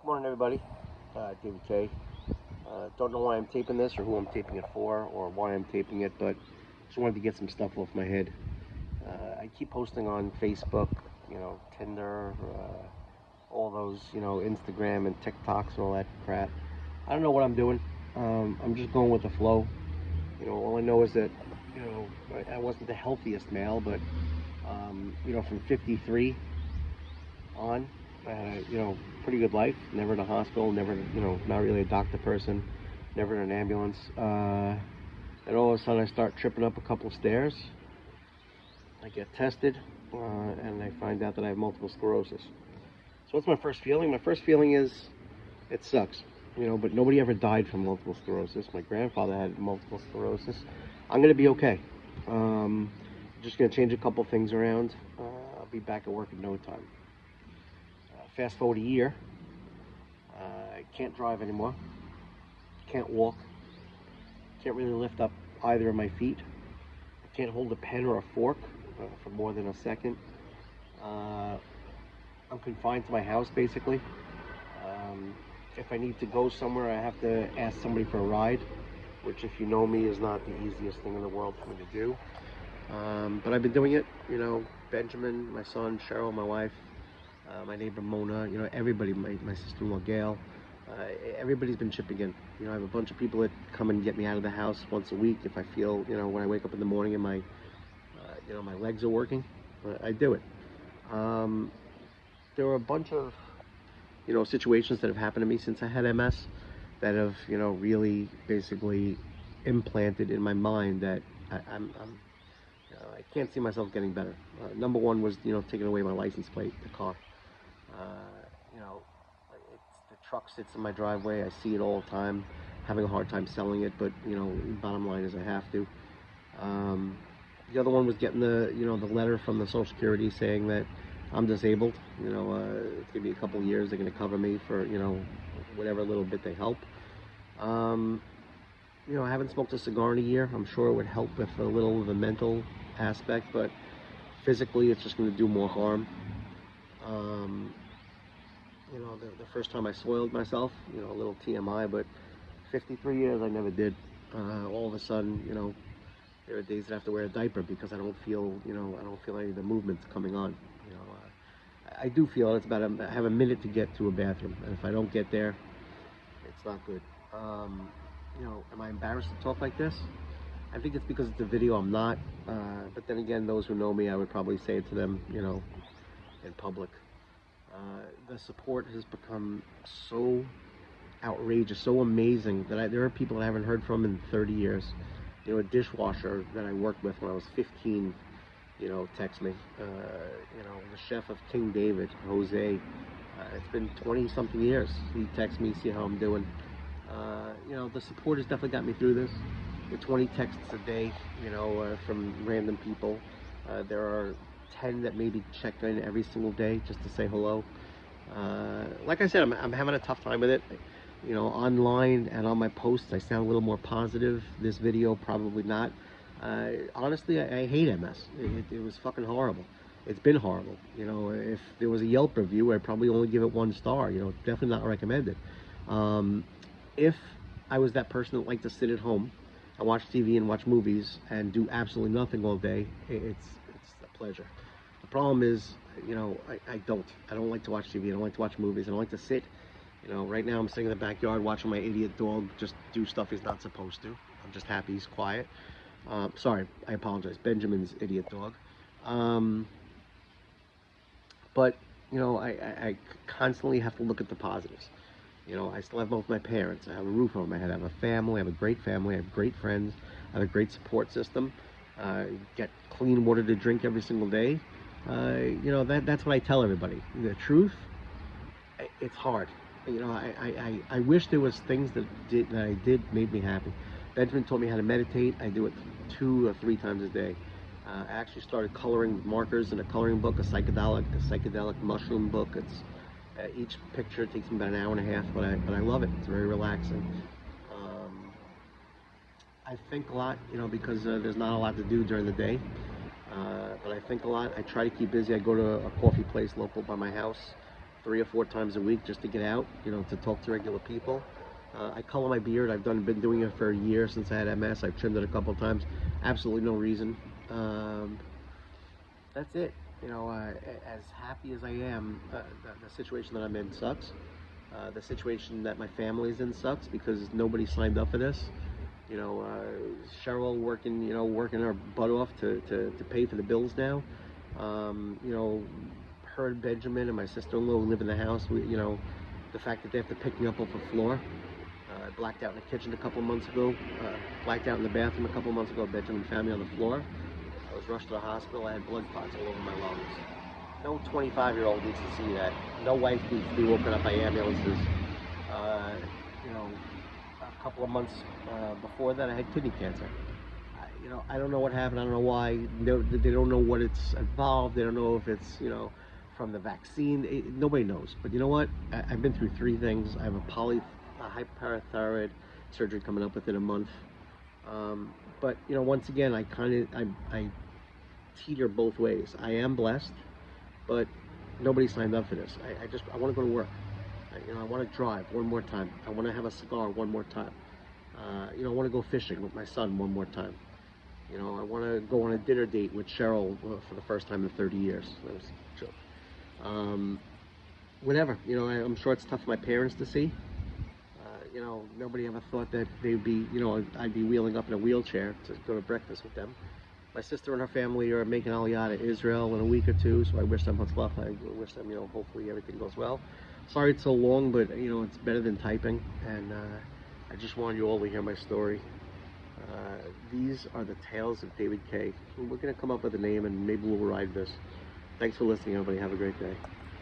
Morning, everybody. David K. Don't know why I'm taping this or who I'm taping it for or why I'm taping it, but just wanted to get some stuff off my head. I keep posting on Facebook, Tinder, all those, Instagram and TikToks and all that crap. I don't know what I'm doing. I'm just going with the flow. All I know is that, I wasn't the healthiest male, but, from 53 on, pretty good life. Never in a hospital, never, not really a doctor person, never in an ambulance. And all of a sudden I start tripping up a couple of stairs. I get tested, and I find out that I have multiple sclerosis. So what's my first feeling? My first feeling is it sucks, but nobody ever died from multiple sclerosis. My grandfather had multiple sclerosis. I'm going to be okay. Just going to change a couple things around. I'll be back at work in no time. Fast forward a year, I can't drive anymore, can't walk, can't really lift up either of my feet, I can't hold a pen or a fork for more than a second. I'm confined to my house basically. If I need to go somewhere, I have to ask somebody for a ride, which if you know me is not the easiest thing in the world for me to do. But I've been doing it, Benjamin, my son, Cheryl, my wife, my neighbor Mona, everybody, my sister-in-law Gail, everybody's been chipping in. I have a bunch of people that come and get me out of the house once a week if I feel, when I wake up in the morning and my, my legs are working, I do it. There were a bunch of, situations that have happened to me since I had MS that have, really basically implanted in my mind that I can't see myself getting better. Number one was, taking away my license plate, the car. The truck sits in my driveway. I see it all the time. Having a hard time selling it, but bottom line is I have to. The other one was getting the the letter from the Social Security saying that I'm disabled. It's gonna be a couple of years. They're gonna cover me for whatever little bit they help. I haven't smoked a cigar in a year. I'm sure it would help with a little of the mental aspect, but physically it's just going to do more harm. The first time I soiled myself, a little TMI, but 53 years I never did. All of a sudden, there are days that I have to wear a diaper because I don't feel, I don't feel any of the movements coming on. I do feel it's about I have a minute to get to a bathroom, and if I don't get there, it's not good. Am I embarrassed to talk like this? I think it's because it's a video. I'm not. But then again, those who know me, I would probably say it to them, in public. The support has become so outrageous, so amazing that there are people I haven't heard from in 30 years. A dishwasher that I worked with when I was 15, text me. The chef of King David, Jose, it's been 20-something years. He texts me, see how I'm doing. The support has definitely got me through this. The 20 texts a day, from random people. There are 10 that maybe check in every single day just to say hello. Like I said, I'm having a tough time with it. Online and on my posts, I sound a little more positive. This video, probably not. Honestly, I hate MS. It was fucking horrible. It's been horrible. If there was a Yelp review, I'd probably only give it 1 star. Definitely not recommended. If I was that person that liked to sit at home and watch TV and watch movies and do absolutely nothing all day, it's a pleasure. The problem is, I don't like to watch TV. I don't like to watch movies. I don't like to sit. Right now I'm sitting in the backyard watching my idiot dog just do stuff he's not supposed to. I'm just happy he's quiet. Sorry, I apologize. Benjamin's idiot dog. But I constantly have to look at the positives. I still have both my parents. I have a roof over my head. I have a family. I have a great family. I have great friends. I have a great support system. Get clean water to drink every single day. That's what I tell everybody. The truth, it's hard. I wish there was things that I did made me happy. Benjamin taught me how to meditate. I do it 2 or 3 times a day. I actually started coloring with markers in a coloring book, a psychedelic mushroom book. It's each picture takes me about an hour and a half, but I love it. It's very relaxing. I think a lot, because there's not a lot to do during the day. But I think a lot. I try to keep busy. I go to a coffee place local by my house 3 or 4 times a week just to get out, you know, to talk to regular people. I color my beard. Been doing it for a year since I had MS. I've trimmed it a couple of times. Absolutely no reason. That's it. You know, as happy as I am, the situation that I'm in sucks. The situation that my family's in sucks because nobody signed up for this. You know, Cheryl working her butt off to pay for the bills now. You know, her and Benjamin and my sister-in-law who live in the house, the fact that they have to pick me up off the floor. I blacked out in the kitchen a couple of months ago, blacked out in the bathroom a couple of months ago. Benjamin found me on the floor. I was rushed to the hospital. I had blood clots all over my lungs. No 25-year-old needs to see that. No wife needs to be woken up by ambulances. You know, a couple of months before that, I had kidney cancer. I don't know what happened. I don't know why. They don't know what it's involved. They don't know if it's, from the vaccine. Nobody knows. But you know what? I've been through 3 things. I have a hyperthyroid surgery coming up within a month. But once again, I teeter both ways. I am blessed, but nobody signed up for this. I want to go to work. I want to drive one more time. I want to have a cigar one more time. I want to go fishing with my son one more time. I want to go on a dinner date with Cheryl for the first time in 30 years. That was a joke. Whatever. I'm sure it's tough for my parents to see. Nobody ever thought that they'd be, I'd be wheeling up in a wheelchair to go to breakfast with them. My sister and her family are making Aliyah to Israel in a week or 2, so I wish them much luck. I wish them, hopefully everything goes well. Sorry it's so long, but, it's better than typing, and I just wanted you all to hear my story. These are the tales of David K. We're going to come up with a name, and maybe we'll ride this. Thanks for listening, everybody. Have a great day.